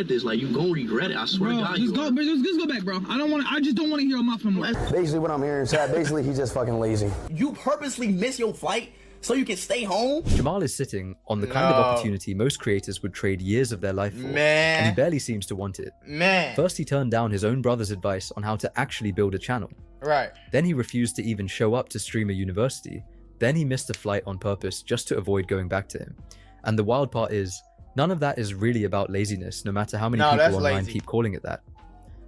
this, like, you gonna regret it. I swear to God. Just go back, bro. I just don't want to hear him off no more. Basically, what I'm hearing, chat, basically, he's just fucking lazy. You purposely miss your flight so you can stay home? Jamal is sitting on the kind of opportunity most creators would trade years of their life for, and he barely seems to want it. First, he turned down his own brother's advice on how to actually build a channel. Then he refused to even show up to Streamer University. Then he missed a flight on purpose just to avoid going back to him. And the wild part is, none of that is really about laziness, no matter how many people online keep calling it that.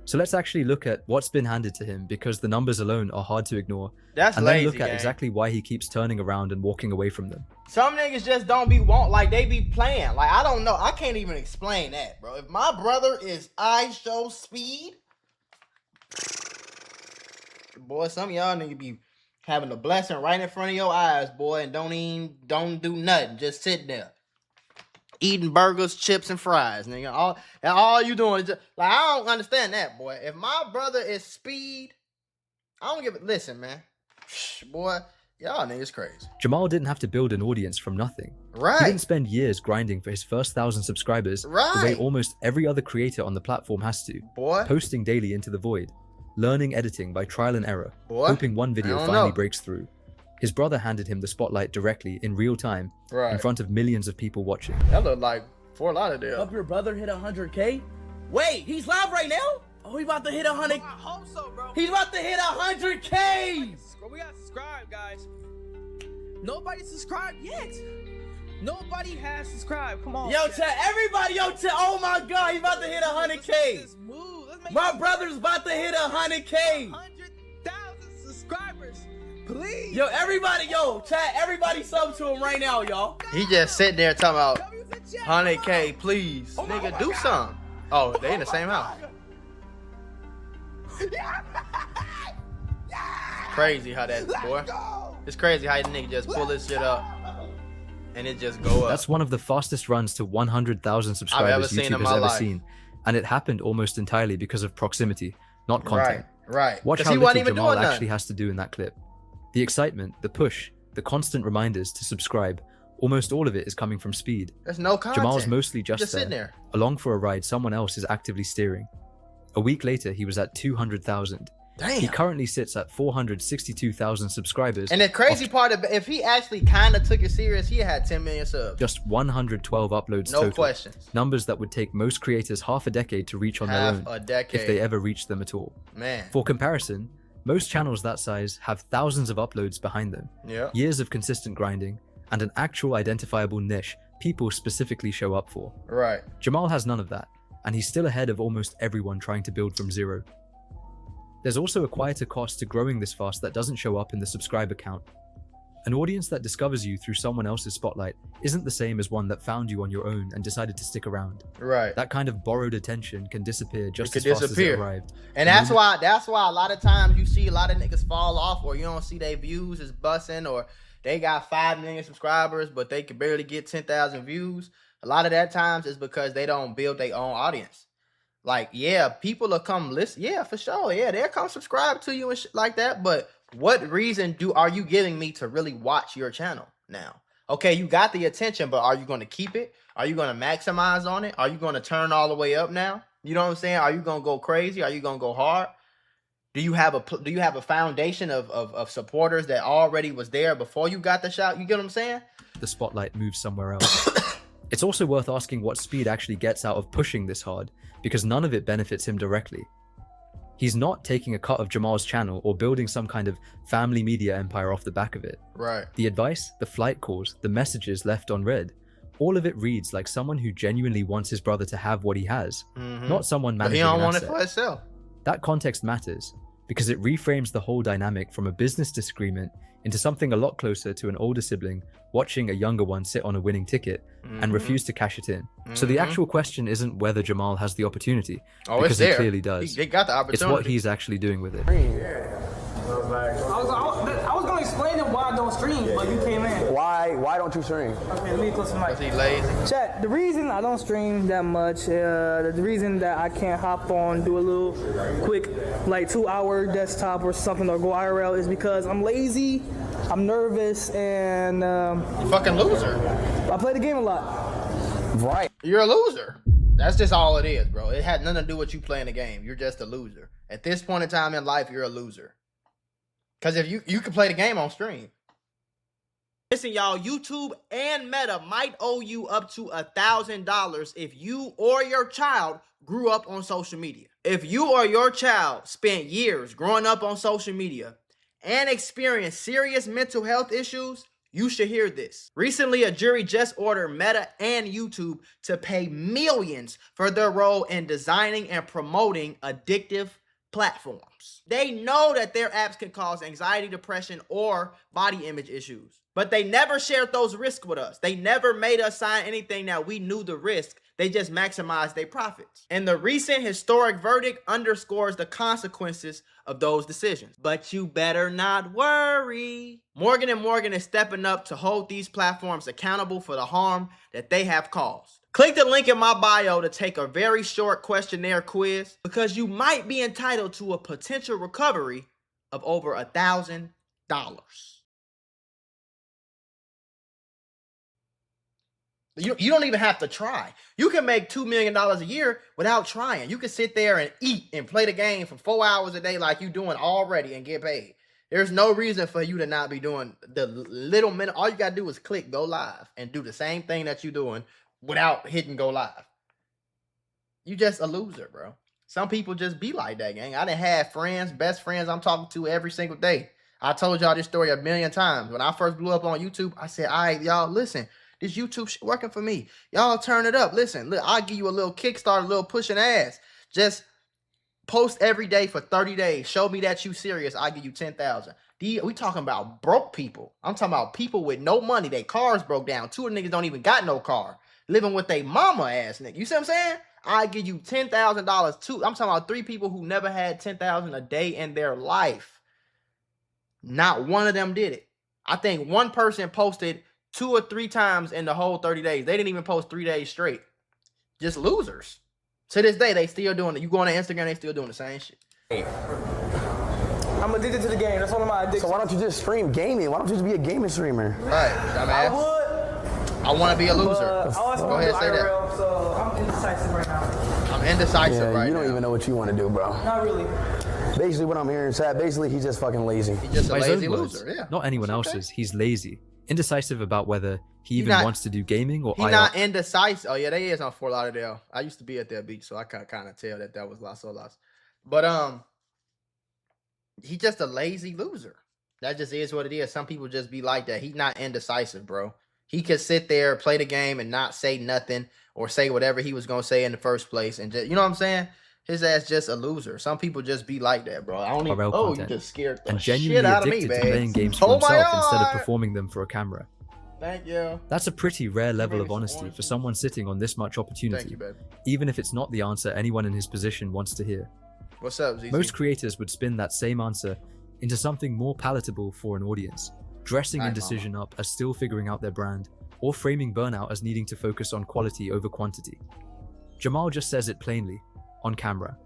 So let's actually look at what's been handed to him, because the numbers alone are hard to ignore. And then look at exactly why he keeps turning around and walking away from them. Some niggas just don't be like they be playing. Like, I don't know. I can't even explain that, bro. If my brother is iShowSpeed, boy, some of y'all niggas be having a blessing right in front of your eyes, boy, and don't do nothing. Just sit there. Eating burgers, chips, and fries, nigga. All you doing is just, like, I don't understand that, boy. If my brother is speed, I don't give it. Listen, man. Boy, y'all niggas crazy. Jamal didn't have to build an audience from nothing. He didn't spend years grinding for his first 1,000 subscribers the way almost every other creator on the platform has to. Posting daily into the void. Learning editing by trial and error. Hoping one video finally breaks through. His brother handed him the spotlight directly in real time in front of millions of people watching. That looked like Fort Lauderdale. Help your brother hit 100K? Wait, he's live right now? Oh, he about to hit 100. I hope so, bro. He's about to hit 100K. We got subscribed, guys. Nobody subscribed yet. Nobody has subscribed. Come on. Yo, chat, everybody, oh my God, he's about to hit 100K. My brother's about to hit 100K. 100,000 subscribers. Please. Yo, everybody, chat, everybody sub to him right now, y'all. He just sitting there talking about 100K, please. Nigga, do something. Oh, they in the same house. Crazy how that, boy. It's crazy how the nigga just pull this shit up and it just go up. That's one of the fastest runs to 100,000 subscribers YouTube has ever seen. And it happened almost entirely because of proximity, not content. Watch how little Jamal actually has to do in that clip. The excitement, the push, the constant reminders to subscribe, almost all of it is coming from speed. There's no content. Jamal's mostly just there, along for a ride someone else is actively steering. A week later, he was at 200,000. Damn. He currently sits at 462,000 subscribers. And the crazy part, if he actually kind of took it serious, he had 10 million subs. Just 112 uploads total. No questions. Numbers that would take most creators half a decade to reach on their own. If they ever reached them at all. Man. For comparison, most channels that size have thousands of uploads behind them. Years of consistent grinding, and an actual identifiable niche people specifically show up for. Jamal has none of that, and he's still ahead of almost everyone trying to build from zero. There's also a quieter cost to growing this fast that doesn't show up in the subscriber count. An audience that discovers you through someone else's spotlight isn't the same as one that found you on your own and decided to stick around. That kind of borrowed attention can disappear just as fast as it arrived. And that's why a lot of times you see a lot of niggas fall off, or you don't see their views is busting, or they got 5 million subscribers but they can barely get 10,000 views. A lot of that times is because they don't build their own audience. Like, yeah, people will come listen. Yeah, for sure. Yeah, they'll come subscribe to you and shit like that. But what reason are you giving me to really watch your channel now? Okay, you got the attention, but are you going to keep it? Are you going to maximize on it? Are you going to turn all the way up now? You know what I'm saying? Are you going to go crazy? Are you going to go hard? Do you have a foundation of supporters that already was there before you got the shot? You get what I'm saying? The spotlight moves somewhere else. It's also worth asking what Speed actually gets out of pushing this hard, because none of it benefits him directly. He's not taking a cut of Jamal's channel or building some kind of family media empire off the back of it. The advice, the flight calls, the messages left unread, all of it reads like someone who genuinely wants his brother to have what he has, not someone managing an asset. But he don't want it for himself. That context matters, because it reframes the whole dynamic from a business disagreement into something a lot closer to an older sibling watching a younger one sit on a winning ticket and refuse to cash it in. So the actual question isn't whether Jamal has the opportunity, because he clearly does. He got the opportunity. It's what he's actually doing with it. I was gonna explain to him why I don't stream, but you came in. Why don't you stream? Okay, let me close the mic. Is he lazy? Chat, the reason I don't stream that much, the reason that I can't hop on, do a little quick, like 2-hour desktop or something, or go IRL is because I'm lazy, I'm nervous, and you fucking loser. I play the game a lot. You're a loser. That's just all it is, bro. It had nothing to do with you playing the game. You're just a loser. At this point in time in life, you're a loser. Because if you can play the game on stream. Listen, y'all, YouTube and Meta might owe you up to $1,000 if you or your child grew up on social media. If you or your child spent years growing up on social media and experienced serious mental health issues, you should hear this. Recently, a jury just ordered Meta and YouTube to pay millions for their role in designing and promoting addictive platforms. They know that their apps can cause anxiety, depression, or body image issues, but they never shared those risks with us. They never made us sign anything that we knew the risk. They just maximized their profits. And the recent historic verdict underscores the consequences of those decisions. But you better not worry. Morgan & Morgan is stepping up to hold these platforms accountable for the harm that they have caused. Click the link in my bio to take a very short questionnaire quiz because you might be entitled to a potential recovery of over $1,000. You don't even have to try. You can make $2 million a year without trying. You can sit there and eat and play the game for 4 hours a day like you're doing already and get paid. There's no reason for you to not be doing the little minute. All you got to do is click go live and do the same thing that you're doing without hitting go live. You just a loser, bro. Some people just be like that, gang. I done had friends, best friends I'm talking to every single day. I told y'all this story a million times. When I first blew up on YouTube, I said, all right, y'all, listen. This YouTube shit working for me. Y'all turn it up. Listen, look, I'll give you a little kickstart, a little pushing ass. Just post every day for 30 days. Show me that you serious. I'll give you 10,000. We talking about broke people. I'm talking about people with no money. Their cars broke down. 2 of the niggas don't even got no car. Living with their mama ass nigga. You see what I'm saying? I give you $10,000 too. I'm talking about 3 people who never had 10,000 a day in their life. Not one of them did it. I think one person posted 2 or 3 times in the whole 30 days. They didn't even post 3 days straight. Just losers. To this day, they still doing it. You go on Instagram, they still doing the same shit. I'm addicted to the game. That's one of my addictions. So why don't you just stream gaming? Why don't you just be a gaming streamer? Right, dumbass. I would. I want to be a loser. I also Go want to ahead, do say IRL, that. so I'm indecisive right now. I'm indecisive right now. You don't even know what you want to do, bro. Not really. Basically, what I'm hearing is that basically he's just fucking lazy. He's just a By his lazy own words, loser. Yeah. not anyone else's. He's lazy, indecisive about whether he even not- wants to do gaming or He's IR. not indecisive. Oh, yeah, they is on Fort Lauderdale. I used to be at that beach, so I can kind of tell that was Las Olas. But, he's just a lazy loser. That just is what it is. Some people just be like that. He's not indecisive, bro. He could sit there, play the game, and not say nothing or say whatever he was going to say in the first place. And just, you know what I'm saying? His ass just a loser. Some people just be like that, bro. I don't even. IRL Oh, you content, just scared the and shit genuinely out of me, addicted to playing man. games for Oh my himself instead of God. performing them for a camera. Thank you. That's a pretty rare level of some honesty orange for juice. someone sitting on this much Thank opportunity, you, baby. even if it's not the answer anyone in his position wants to hear. What's up, ZZ? Most creators would spin that same answer into something more palatable for an audience, dressing Nice, indecision up as still figuring out their brand, or framing burnout as needing to focus on quality over quantity. Jamal just says it plainly, on camera,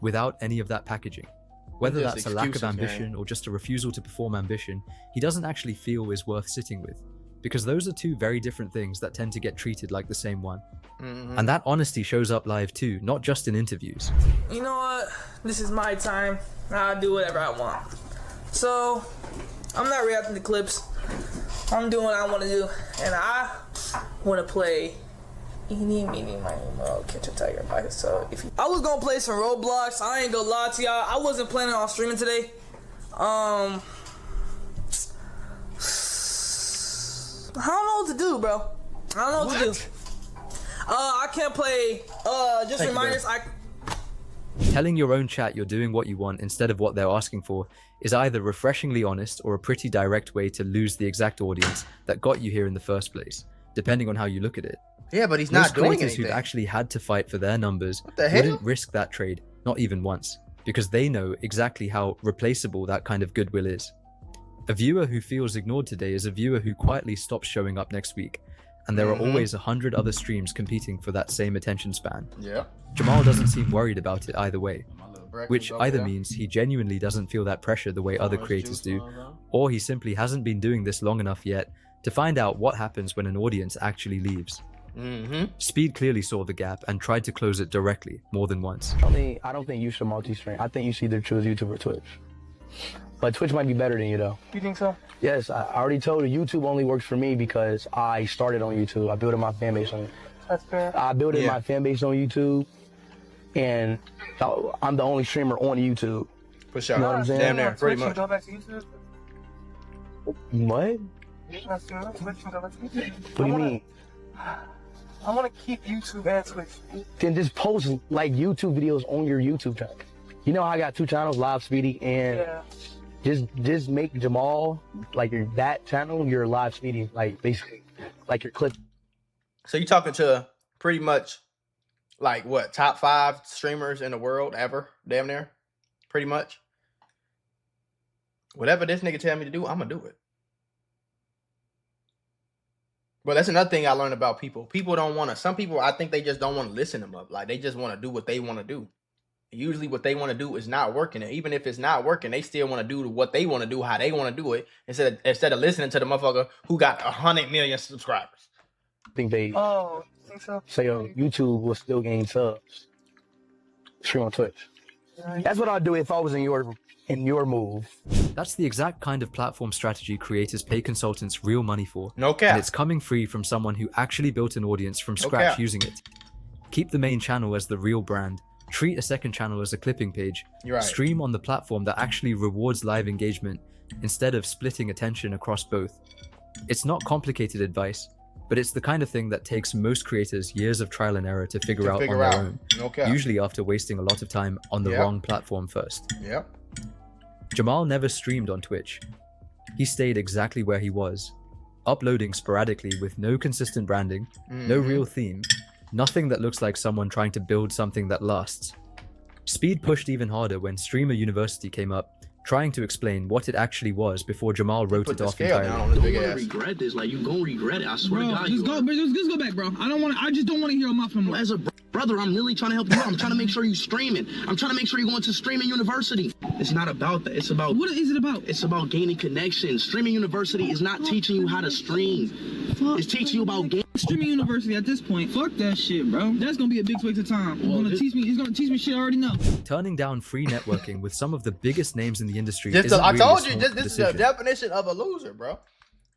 without any of that packaging. Whether Just that's a lack of excuses, ambition or just a refusal to perform ambition, he doesn't actually feel is worth sitting with, because those are 2 very different things that tend to get treated like the same one. Mhm. And that honesty shows up live too, not just in interviews. You know what? This is my time. I'll do whatever I want. So, I'm not reacting to clips. I'm doing what I want to do. And I want to play Eeny, Meeny, Miny, Mo, Catch a Tiger by himself. I was going to play some Roblox. I ain't gonna lie to y'all. I wasn't planning on streaming today. I don't know what to do, bro. I don't know what to do. I can't play. Just Thank you, reminders. Telling your own chat you're doing what you want instead of what they're asking for is either refreshingly honest or a pretty direct way to lose the exact audience that got you here in the first place, depending on how you look at it. Yeah, but he's Most not doing creators anything. who've actually had to fight for their numbers the hell? wouldn't risk that trade, not even once, because they know exactly how replaceable that kind of goodwill is. A viewer who feels ignored today is a viewer who quietly stops showing up next week, and there are always 100 other streams competing for that same attention span. Yeah. Jamal doesn't seem worried about it either way, Breakfast which over either there. means he genuinely doesn't feel that pressure the way other Orange creators juice do, going on. or he simply hasn't been doing this long enough yet to find out what happens when an audience actually leaves. Speed clearly saw the gap and tried to close it directly more than once. I don't think you should multi-stream. I think you should either choose YouTube or Twitch. But Twitch might be better than you, though. You think so? Yes, I already told you, YouTube only works for me because I started on YouTube. I built my fan base on it. That's fair. I built my fan base on YouTube, and I'm the only streamer on YouTube. For sure. You know what I'm saying? Damn near, pretty much. Go back to YouTube. What? What do you mean? I want to keep YouTube and Twitch. Then just post like YouTube videos on your YouTube channel. You know I got 2 channels, Live Speedy, and just make Jamal like that channel your Live Speedy, like basically like your clip. So you talking to pretty much like what, top 5 streamers in the world ever? Damn near, pretty much. Whatever this nigga tell me to do, I'm gonna do it. But that's another thing I learned about people. People don't want to. Some people, I think they just don't want to listen to them up. Like they just want to do what they want to do. Usually, what they want to do is not working. And even if it's not working, they still want to do what they want to do, how they want to do it, instead of listening to the motherfucker who got 100 million subscribers. I think they think so? say YouTube will still gain subs. Stream on Twitch. That's what I'd do if I was in your move. That's the exact kind of platform strategy creators pay consultants real money for. No cap. And it's coming free from someone who actually built an audience from scratch using it. Keep the main channel as the real brand. Treat a second channel as a clipping page. You're right. Stream on the platform that actually rewards live engagement instead of splitting attention across both. It's not complicated advice, but it's the kind of thing that takes most creators years of trial and error to figure out on their own. No cap. Usually after wasting a lot of time on the wrong platform first. Yep. Jamal never streamed on Twitch. He stayed exactly where he was, uploading sporadically with no consistent branding, no real theme, nothing that looks like someone trying to build something that lasts. Speed pushed even harder when Streamer University came up, trying to explain what it actually was before Jamal wrote it off entirely. Don't wanna regret this. Like, you gonna regret it. I swear to God. Let's go back, bro. I just don't want to hear him off no more. As a brother, I'm really trying to help you out. I'm trying to make sure you streaming. I'm trying to make sure you're going to Streaming University. It's not about that. It's about... What is it about? It's about gaining connections. Streaming University is not teaching you how to stream. It's teaching you about game. Streaming University at this point. Fuck that shit, bro. That's gonna be a big waste of time. He's gonna teach me shit I already know. Turning down free networking with some of the biggest names in the industry I told you, this is the definition of a loser, bro.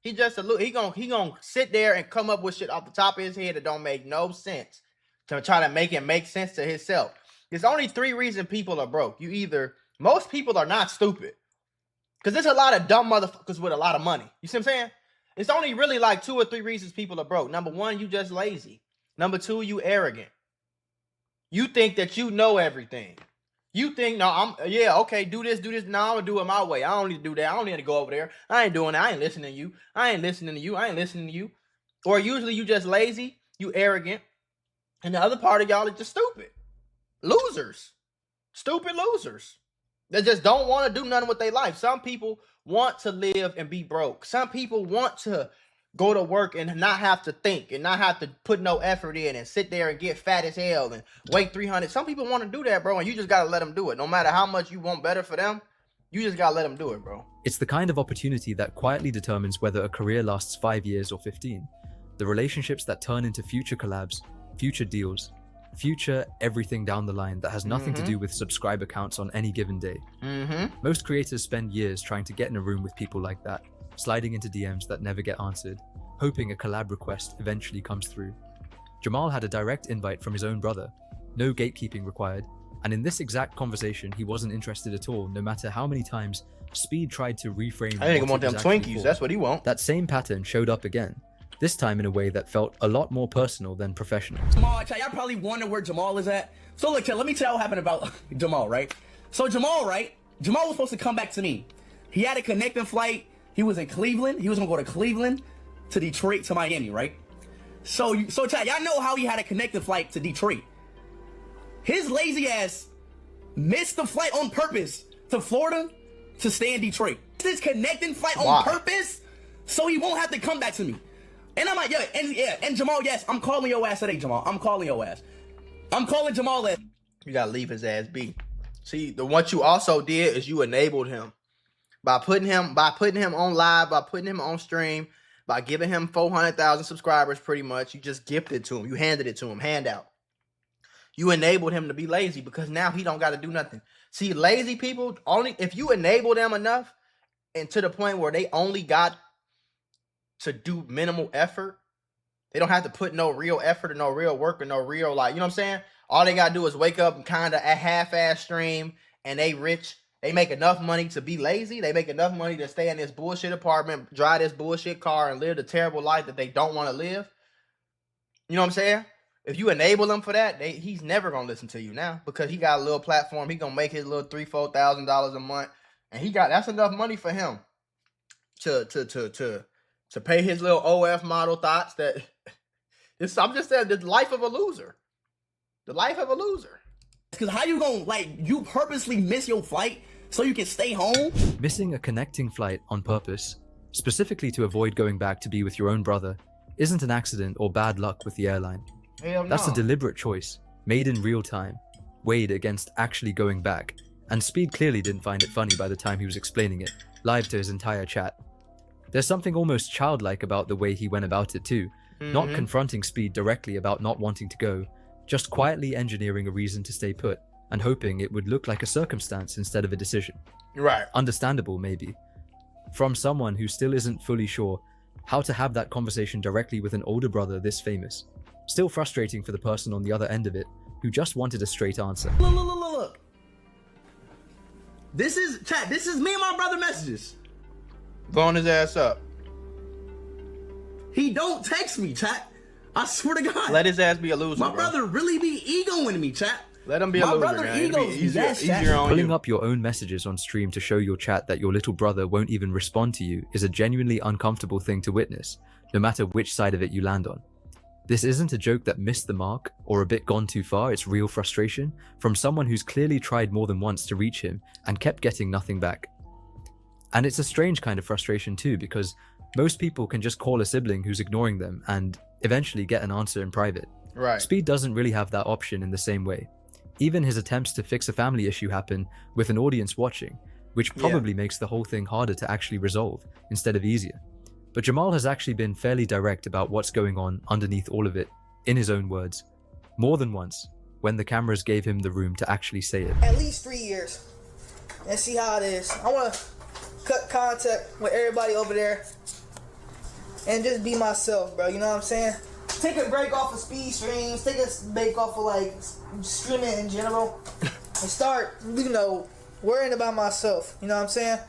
He just a loser. He gonna sit there and come up with shit off the top of his head that don't make no sense to try to make it make sense to himself. There's only 3 reasons people are broke. Most people are not stupid. Because there's a lot of dumb motherfuckers with a lot of money. You see what I'm saying? It's only really like 2 or 3 reasons people are broke. Number 1, you just lazy. Number 2, you arrogant. You think that you know everything. You think, no, do this. No, I'm gonna do it my way. I don't need to do that. I don't need to go over there. I ain't doing that. I ain't listening to you. I ain't listening to you. Or usually you just lazy, you arrogant, and the other part of y'all is just stupid. Losers. Stupid losers. They just don't want to do nothing with their life. Some people want to live and be broke. Some people want to go to work and not have to think and not have to put no effort in and sit there and get fat as hell and weigh 300. Some people want to do that, bro, and you just got to let them do it. No matter how much you want better for them, you just got to let them do it, bro. It's the kind of opportunity that quietly determines whether a career lasts 5 years or 15. The relationships that turn into future collabs, future deals, future everything down the line that has nothing to do with subscriber counts on any given day. Most creators spend years trying to get in a room with people like that, sliding into DMs that never get answered, hoping a collab request eventually comes through. Jamal had a direct invite from his own brother, no gatekeeping required, and in this exact conversation he wasn't interested at all, no matter how many times Speed tried to reframe. I think I want them Twinkies, that's what he want. That same pattern showed up again, this time in a way that felt a lot more personal than professional. Jamal, y'all probably wonder where Jamal is at. So look, let me tell you what happened about Jamal, right? So Jamal was supposed to come back to me. He had a connecting flight. He was in Cleveland. He was gonna go to Cleveland, to Detroit, to Miami, right? So y'all know how he had a connecting flight to Detroit. His lazy ass missed the flight on purpose to Florida to stay in Detroit. This connecting flight on purpose, so he won't have to come back to me. And I'm like, and Jamal, yes, I'm calling your ass today, Jamal. I'm calling your ass. I'm calling Jamal ass. You gotta leave his ass be. See, what you also did is you enabled him by putting him on live, by putting him on stream, by giving him 400,000 subscribers. Pretty much, you just gifted it to him. You handed it to him, handout. You enabled him to be lazy because now he don't got to do nothing. See, lazy people, only if you enable them enough and to the point where they only got to do minimal effort, they don't have to put no real effort or no real work or no real, like, you know what I'm saying? All they got to do is wake up and kind of a half-ass stream, and they rich. They make enough money to be lazy. They make enough money to stay in this bullshit apartment, drive this bullshit car, and live the terrible life that they don't want to live. You know what I'm saying? If you enable them for that, he's never going to listen to you now because he got a little platform. He going to make his little $3,000-$4,000 a month, and that's enough money for him to pay his little OF model thoughts that I'm just saying, the life of a loser. The life of a loser. Because how you gonna, like, you purposely miss your flight so you can stay home? Missing a connecting flight on purpose, specifically to avoid going back to be with your own brother, isn't an accident or bad luck with the airline. Hell no. That's a deliberate choice, made in real time, weighed against actually going back, and Speed clearly didn't find it funny by the time he was explaining it, live to his entire chat. There's something almost childlike about the way he went about it too, not confronting Speed directly about not wanting to go, just quietly engineering a reason to stay put, and hoping it would look like a circumstance instead of a decision. Right. Understandable, maybe. From someone who still isn't fully sure how to have that conversation directly with an older brother this famous. Still frustrating for the person on the other end of it, who just wanted a straight answer. Look. This is, chat, this is me and my brother messages. Blowing his ass up. He don't text me, chat. I swear to God. Let his ass be a loser, My bro. brother really be egoing me, chat. Let him be a loser, brother man. It'll be egos, yes, easier on Pulling you. up your own messages on stream to show your chat that your little brother won't even respond to you is a genuinely uncomfortable thing to witness, no matter which side of it you land on. This isn't a joke that missed the mark or a bit gone too far, it's real frustration from someone who's clearly tried more than once to reach him and kept getting nothing back. And it's a strange kind of frustration too, because most people can just call a sibling who's ignoring them and eventually get an answer in private. Right. Speed doesn't really have that option in the same way. Even his attempts to fix a family issue happen with an audience watching, which probably makes the whole thing harder to actually resolve instead of easier. But Jamal has actually been fairly direct about what's going on underneath all of it, in his own words, more than once, when the cameras gave him the room to actually say it. At least 3 years and see how it is. I want to cut contact with everybody over there and just be myself, bro. You know what I'm saying? Take a break off of speed streams. Take a break off of like streaming in general, and start, worrying about myself. You know what I'm saying?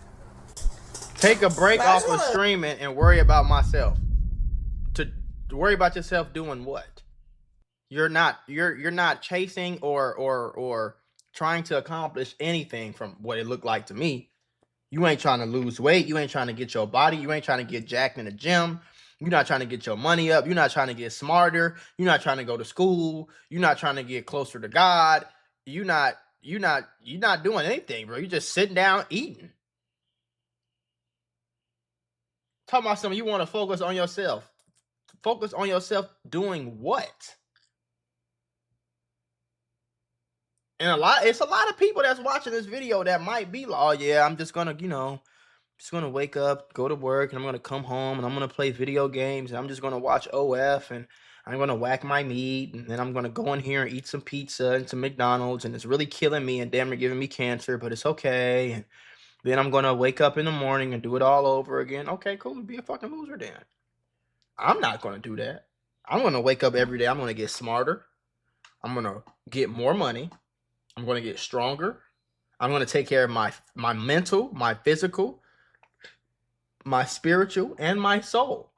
Take a break off of streaming and worry about myself. To worry about yourself doing what? You're not chasing or trying to accomplish anything from what it looked like to me. You ain't trying to lose weight. You ain't trying to get your body. You ain't trying to get jacked in the gym. You're not trying to get your money up. You're not trying to get smarter. You're not trying to go to school. You're not trying to get closer to God. You're not doing anything, bro. You're just sitting down eating. Talking about something, you want to focus on yourself. Focus on yourself doing what? And it's a lot of people that's watching this video that might be like, oh yeah, I'm just gonna, just gonna wake up, go to work, and I'm gonna come home and I'm gonna play video games and I'm just gonna watch OF and I'm gonna whack my meat and then I'm gonna go in here and eat some pizza and some McDonald's and it's really killing me and damn near giving me cancer, but it's okay. And then I'm gonna wake up in the morning and do it all over again. Okay, cool. Be a fucking loser then. I'm not gonna do that. I'm gonna wake up every day. I'm gonna get smarter. I'm gonna get more money. I'm going to get stronger. I'm going to take care of my mental, my physical, my spiritual, and my soul.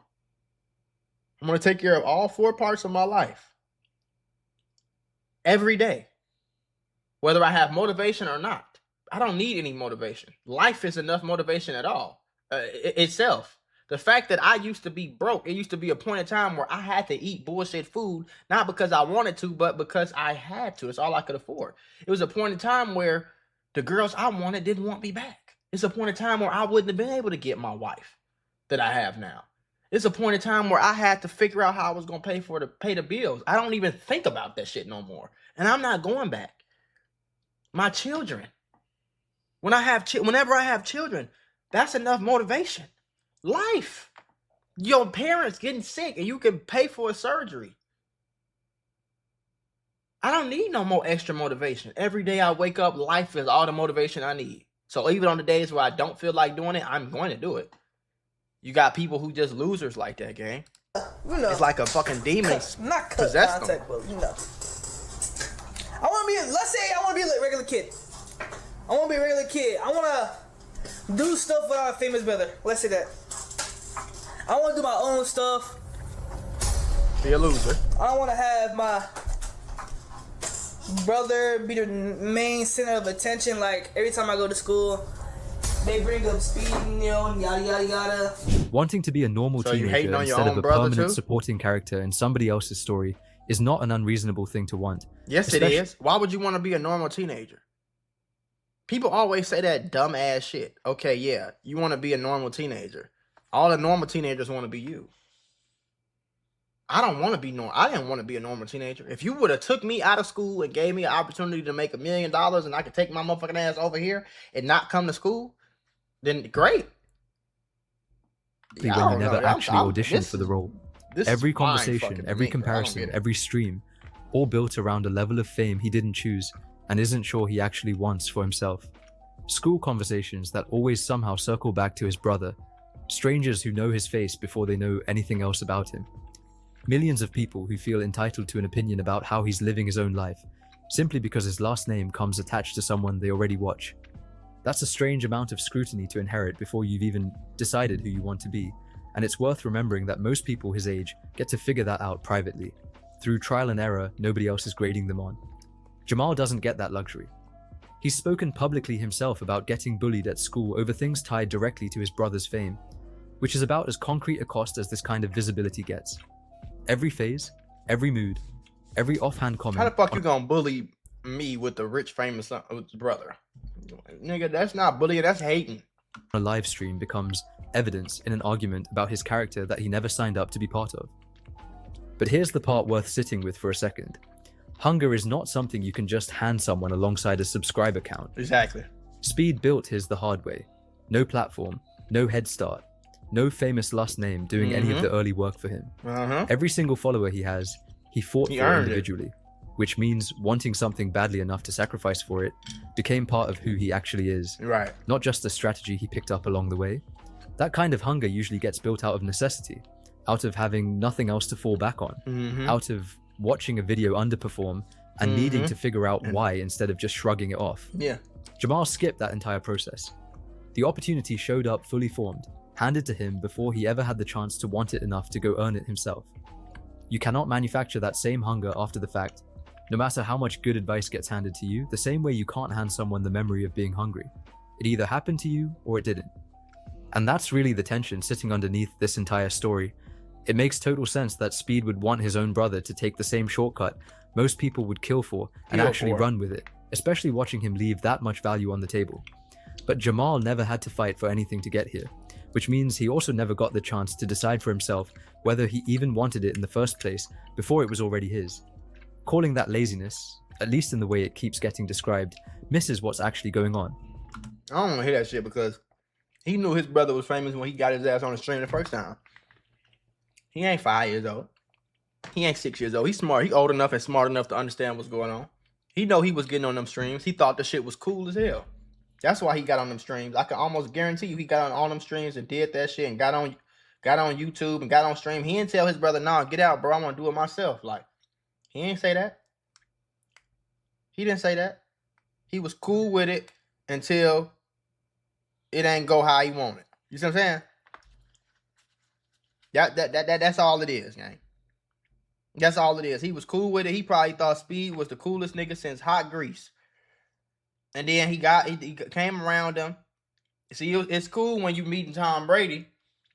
I'm going to take care of all 4 parts of my life every day, whether I have motivation or not. I don't need any motivation. Life is enough motivation at all itself. The fact that I used to be broke, it used to be a point in time where I had to eat bullshit food, not because I wanted to, but because I had to. It's all I could afford. It was a point in time where the girls I wanted didn't want me back. It's a point in time where I wouldn't have been able to get my wife that I have now. It's a point in time where I had to figure out how I was going to pay the bills. I don't even think about that shit no more. And I'm not going back. My children. Whenever I have children, that's enough motivation. Life. Your parents getting sick and you can pay for a surgery. I don't need no more extra motivation. Every day I wake up, life is all the motivation I need. So even on the days where I don't feel like doing it, I'm going to do it. You got people who just losers like that, gang. You know, It's like a fucking demon not cut possessed contact, them. but you know. I want to be. Let's say I want to be a regular kid. I want to be a regular kid. I want to do stuff without a famous brother. Let's say that. I want to do my own stuff. Be a loser. I don't want to have my brother be the main center of attention. Like every time I go to school, they bring up speed, you know, and yada yada yada. Wanting to be a normal So you hating teenager on your instead of own a brother permanent too? supporting character in somebody else's story is not an unreasonable thing to want. Yes, Especially- it is. Why would you want to be a normal teenager? People always say that dumb ass shit. Okay, yeah, you want to be a normal teenager. All the normal teenagers want to be you. I don't want to be normal. I didn't want to be a normal teenager. If you would have took me out of school and gave me an opportunity to make $1 million and I could take my motherfucking ass over here and not come to school, then great. when I he don't never know. actually I'm- auditioned this for the is- role. this Every is mind conversation, fucking every me, bro. I don't comparison, get it. every stream, all built around a level of fame he didn't choose and isn't sure he actually wants for himself. School conversations that always somehow circle back to his brother. Strangers who know his face before they know anything else about him. Millions of people who feel entitled to an opinion about how he's living his own life, simply because his last name comes attached to someone they already watch. That's a strange amount of scrutiny to inherit before you've even decided who you want to be, and it's worth remembering that most people his age get to figure that out privately, through trial and error nobody else is grading them on. Jamal doesn't get that luxury. He's spoken publicly himself about getting bullied at school over things tied directly to his brother's fame, which is about as concrete a cost as this kind of visibility gets. Every phase, every mood, every offhand comment. How the fuck you gonna bully me with the rich famous brother? Nigga, that's not bullying, that's hating. A live stream becomes evidence in an argument about his character that he never signed up to be part of. But here's the part worth sitting with for a second. Hunger is not something you can just hand someone alongside a subscriber count. Exactly. Speed built his the hard way. No platform, no head start, no famous last name doing any of the early work for him. Every single follower he has, he fought He for earned it. individually, which means wanting something badly enough to sacrifice for it became part of who he actually is, Right. not just a strategy he picked up along the way. That kind of hunger usually gets built out of necessity, out of having nothing else to fall back on, out of watching a video underperform and needing to figure out why instead of just shrugging it off. Yeah. Jamal skipped that entire process. The opportunity showed up fully formed, handed to him before he ever had the chance to want it enough to go earn it himself. You cannot manufacture that same hunger after the fact, no matter how much good advice gets handed to you, the same way you can't hand someone the memory of being hungry. It either happened to you or it didn't. And that's really the tension sitting underneath this entire story. It makes total sense that Speed would want his own brother to take the same shortcut most people would kill for and actually run with it, especially watching him leave that much value on the table. But Jamal never had to fight for anything to get here, which means he also never got the chance to decide for himself whether he even wanted it in the first place before it was already his. Calling that laziness, at least in the way it keeps getting described, misses what's actually going on. I don't want to hear that shit because he knew his brother was famous when he got his ass on the stream the first time. He ain't 5 years old. He ain't 6 years old. He's smart. He old enough and smart enough to understand what's going on. He know he was getting on them streams. He thought the shit was cool as hell. That's why he got on them streams. I can almost guarantee you he got on all them streams and did that shit and got on YouTube and got on stream. He didn't tell his brother, nah, get out, bro. I want to do it myself. Like, he didn't say that. He didn't say that. He was cool with it until it ain't go how he wanted. You see what I'm saying? That's all it is, gang. That's all it is. He was cool with it. He probably thought Speed was the coolest nigga since hot grease. And then he came around him. See, it's cool when you meeting Tom Brady.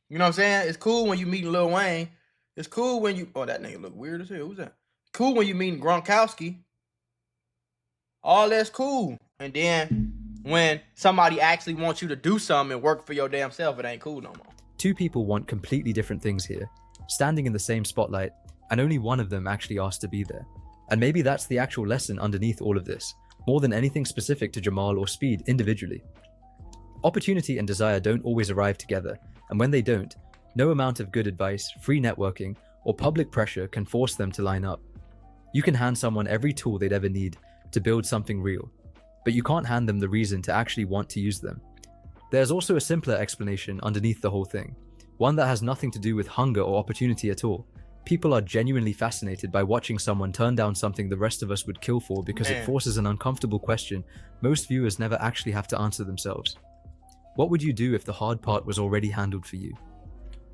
You know what I'm saying? It's cool when you meeting Lil Wayne. It's cool when you... Oh, that nigga look weird as hell. Who's that? Cool when you meeting Gronkowski. All that's cool. And then when somebody actually wants you to do something and work for your damn self, it ain't cool no more. Two people want completely different things here, standing in the same spotlight, and only one of them actually asked to be there. And maybe that's the actual lesson underneath all of this, more than anything specific to Jamal or Speed individually. Opportunity and desire don't always arrive together, and when they don't, No amount of good advice, free networking, or public pressure can force them to line up. You can hand someone every tool they'd ever need to build something real, but you can't hand them the reason to actually want to use them. There's also a simpler explanation underneath the whole thing, one that has nothing to do with hunger or opportunity at all. People are genuinely fascinated by watching someone turn down something the rest of us would kill for because it forces an uncomfortable question most viewers never actually have to answer themselves. What would you do if the hard part was already handled for you?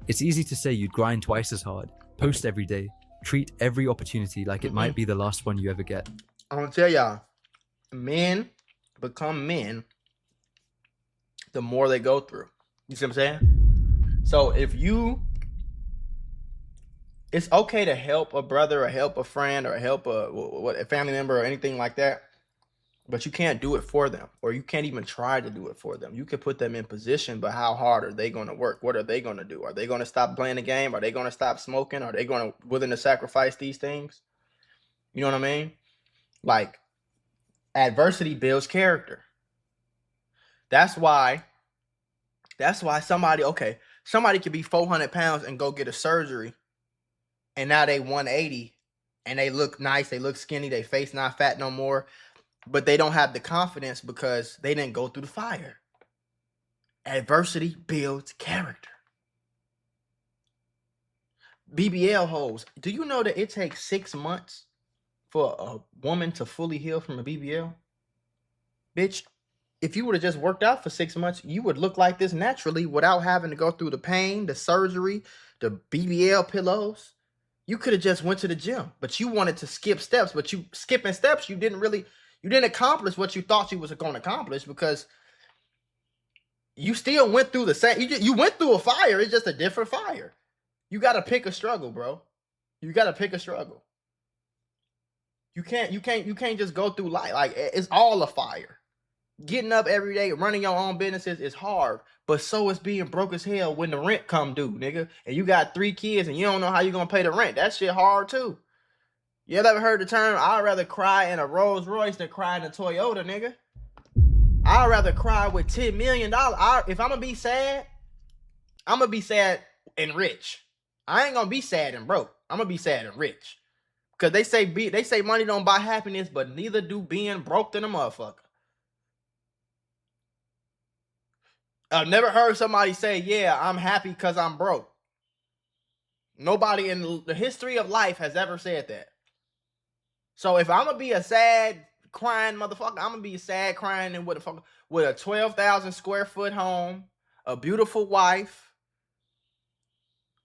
It's easy to say you'd grind twice as hard, post every day, treat every opportunity like it might be the last one you ever get. I'm gonna tell y'all, men become men the more they go through. You see what I'm saying? So it's okay to help a brother or help a friend or help a family member or anything like that, but you can't do it for them, or you can't even try to do it for them. You can put them in position, but how hard are they going to work? What are they going to do? Are they going to stop playing the game? Are they going to stop smoking? Are they willing to sacrifice these things? You know what I mean? Like, adversity builds character. That's why somebody could be 400 pounds and go get a surgery, and now they 180 and they look nice, they look skinny, their face not fat no more, but they don't have the confidence because they didn't go through the fire. Adversity builds character. BBL hoes. Do you know that it takes 6 months for a woman to fully heal from a BBL? Bitch, if you would have just worked out for 6 months, you would look like this naturally without having to go through the pain, the surgery, the BBL pillows. You could have just went to the gym, but you wanted to skip steps. But you skipping steps, you didn't accomplish what you thought you was going to accomplish, because you still went through the same. You went through a fire. It's just a different fire. You got to pick a struggle, bro. You got to pick a struggle. You can't just go through life like it's all a fire. Getting up every day, running your own businesses is hard, but so is being broke as hell when the rent come due, nigga. And you got 3 kids and you don't know how you gonna pay the rent. That shit hard too. You ever heard the term, I'd rather cry in a Rolls Royce than cry in a Toyota, nigga? I'd rather cry with $10 million. If I'm gonna be sad, I'm gonna be sad and rich. I ain't gonna be sad and broke. I'm gonna be sad and rich. Because they say money don't buy happiness, but neither do being broke than a motherfucker. I've never heard somebody say, yeah, I'm happy because I'm broke. Nobody in the history of life has ever said that. So if I'm going to be a sad, crying motherfucker, I'm going to be sad, crying and with a 12,000 square foot home, a beautiful wife,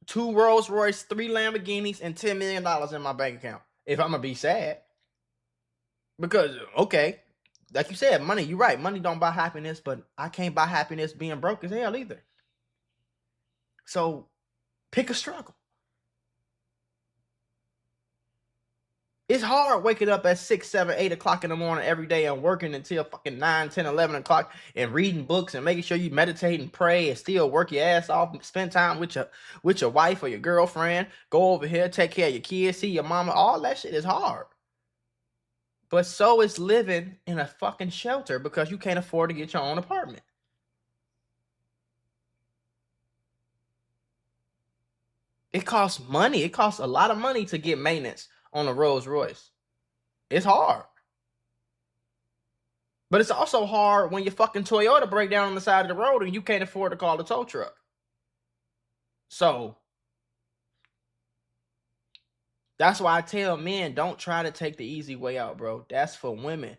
2 Rolls Royce, 3 Lamborghinis, and $10 million in my bank account. If I'm going to be sad. Because, okay, like you said, money, you're right. Money don't buy happiness, but I can't buy happiness being broke as hell either. So pick a struggle. It's hard waking up at 6, 7, 8 o'clock in the morning every day and working until fucking 9, 10, 11 o'clock and reading books and making sure you meditate and pray and still work your ass off and spend time with your wife or your girlfriend. Go over here, take care of your kids, see your mama. All that shit is hard. But so is living in a fucking shelter because you can't afford to get your own apartment. It costs money. It costs a lot of money to get maintenance on a Rolls Royce. It's hard. But it's also hard when your fucking Toyota break down on the side of the road and you can't afford to call the tow truck. So that's why I tell men, don't try to take the easy way out, bro. That's for women.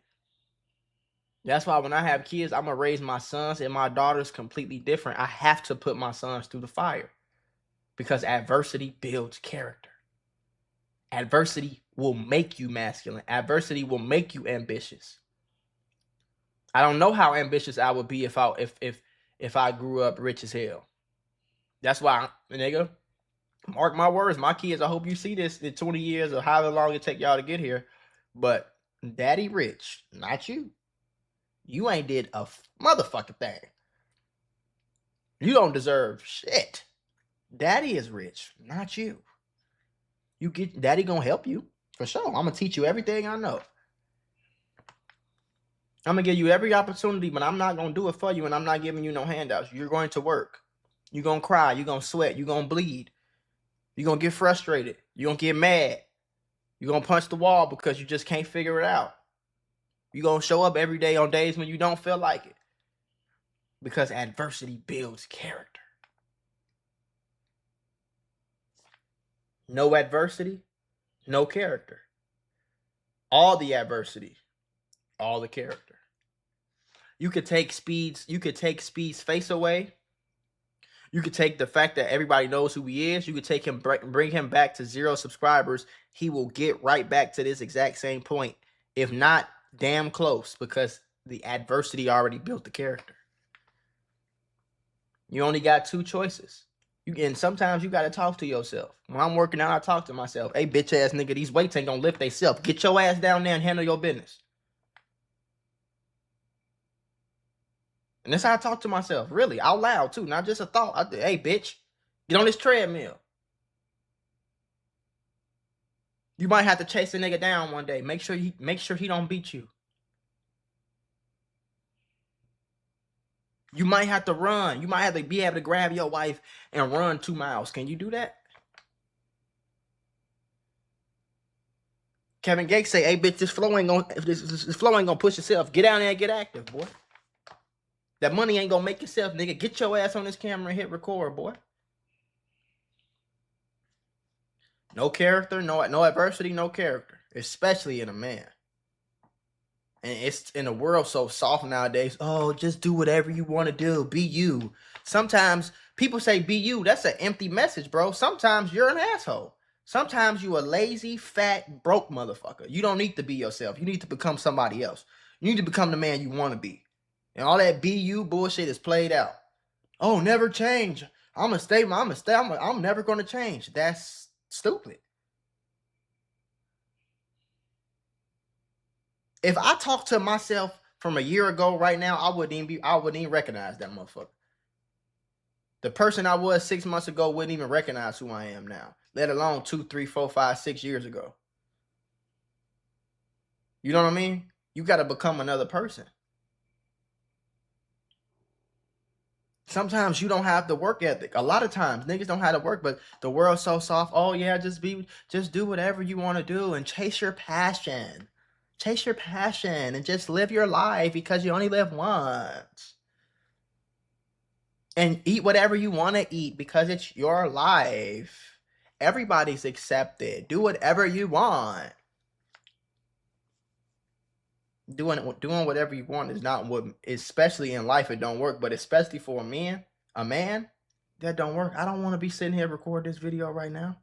That's why when I have kids, I'm going to raise my sons and my daughters completely different. I have to put my sons through the fire because adversity builds character. Adversity will make you masculine. Adversity will make you ambitious. I don't know how ambitious I would be if I grew up rich as hell. That's why, nigga, mark my words, my kids, I hope you see this in 20 years or however long it take y'all to get here. But daddy rich, not you. You ain't did a motherfucking thing. You don't deserve shit. Daddy is rich, not you. Daddy gonna help you for sure. I'm gonna teach you everything I know. I'm gonna give you every opportunity, but I'm not gonna do it for you, and I'm not giving you no handouts. You're going to work. You're going to cry. You're going to sweat. You're going to bleed. You're going to get frustrated. You're going to get mad. You're going to punch the wall because you just can't figure it out. You're going to show up every day on days when you don't feel like it. Because adversity builds character. No adversity, no character. All the adversity, all the character. You could take Speed's face away. You could take the fact that everybody knows who he is. You could take him, bring him back to 0 subscribers. He will get right back to this exact same point. If not, damn close, because the adversity already built the character. You only got 2 choices. And sometimes you got to talk to yourself. When I'm working out, I talk to myself. Hey, bitch ass nigga, these weights ain't gonna lift theyself. Get your ass down there and handle your business. And that's how I talk to myself, really, out loud too, not just a thought. Hey, bitch, get on this treadmill. You might have to chase a nigga down one day. Make sure he don't beat you. You might have to run. You might have to be able to grab your wife and run 2 miles. Can you do that? Kevin Gates say, "Hey, bitch, this flow ain't gonna push yourself. Get down there and get active, boy. That money ain't gonna make yourself, nigga. Get your ass on this camera and hit record, boy." No character, no adversity, no character, especially in a man. And it's in a world so soft nowadays. Oh, just do whatever you want to do. Be you. Sometimes people say be you. That's an empty message, bro. Sometimes you're an asshole. Sometimes you a lazy, fat, broke motherfucker. You don't need to be yourself. You need to become somebody else. You need to become the man you want to be. And all that be you bullshit is played out. Oh, never change. I'm never going to change. That's stupid. If I talk to myself from a year ago right now, I wouldn't even recognize that motherfucker. The person I was 6 months ago wouldn't even recognize who I am now, let alone 2, 3, 4, 5, 6 years ago. You know what I mean? You got to become another person. Sometimes you don't have the work ethic. A lot of times niggas don't have to work, but the world's so soft. Oh yeah, just do whatever you want to do and chase your passion. Chase your passion and just live your life because you only live once. And eat whatever you want to eat because it's your life. Everybody's accepted. Do whatever you want. Doing whatever you want is not what, especially in life, it don't work. But especially for a man, that don't work. I don't want to be sitting here recording this video right now.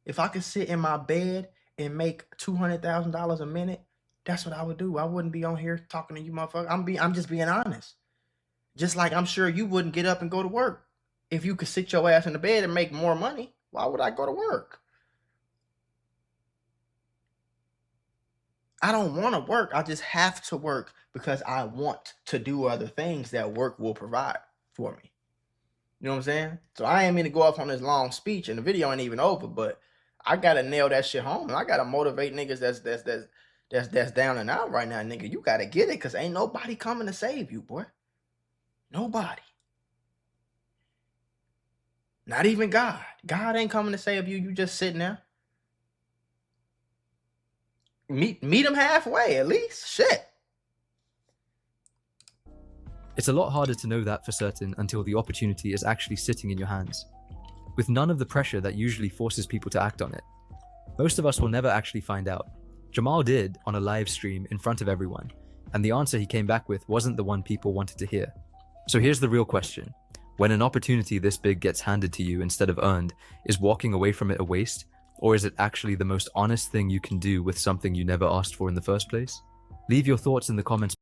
If I could sit in my bed and make $200,000 a minute, that's what I would do. I wouldn't be on here talking to you, motherfucker. I'm just being honest. Just like I'm sure you wouldn't get up and go to work. If you could sit your ass in the bed and make more money, why would I go to work? I don't want to work. I just have to work because I want to do other things that work will provide for me. You know what I'm saying? So I ain't mean to go off on this long speech and the video ain't even over, but I got to nail that shit home. And I got to motivate niggas that's down and out right now, nigga. You got to get it because ain't nobody coming to save you, boy. Nobody. Not even God. God ain't coming to save you. You just sitting there. Meet him halfway, at least. Shit. It's a lot harder to know that for certain until the opportunity is actually sitting in your hands, with none of the pressure that usually forces people to act on it. Most of us will never actually find out. Jamal did on a live stream in front of everyone, and the answer he came back with wasn't the one people wanted to hear. So here's the real question. When an opportunity this big gets handed to you instead of earned, is walking away from it a waste? Or is it actually the most honest thing you can do with something you never asked for in the first place? Leave your thoughts in the comments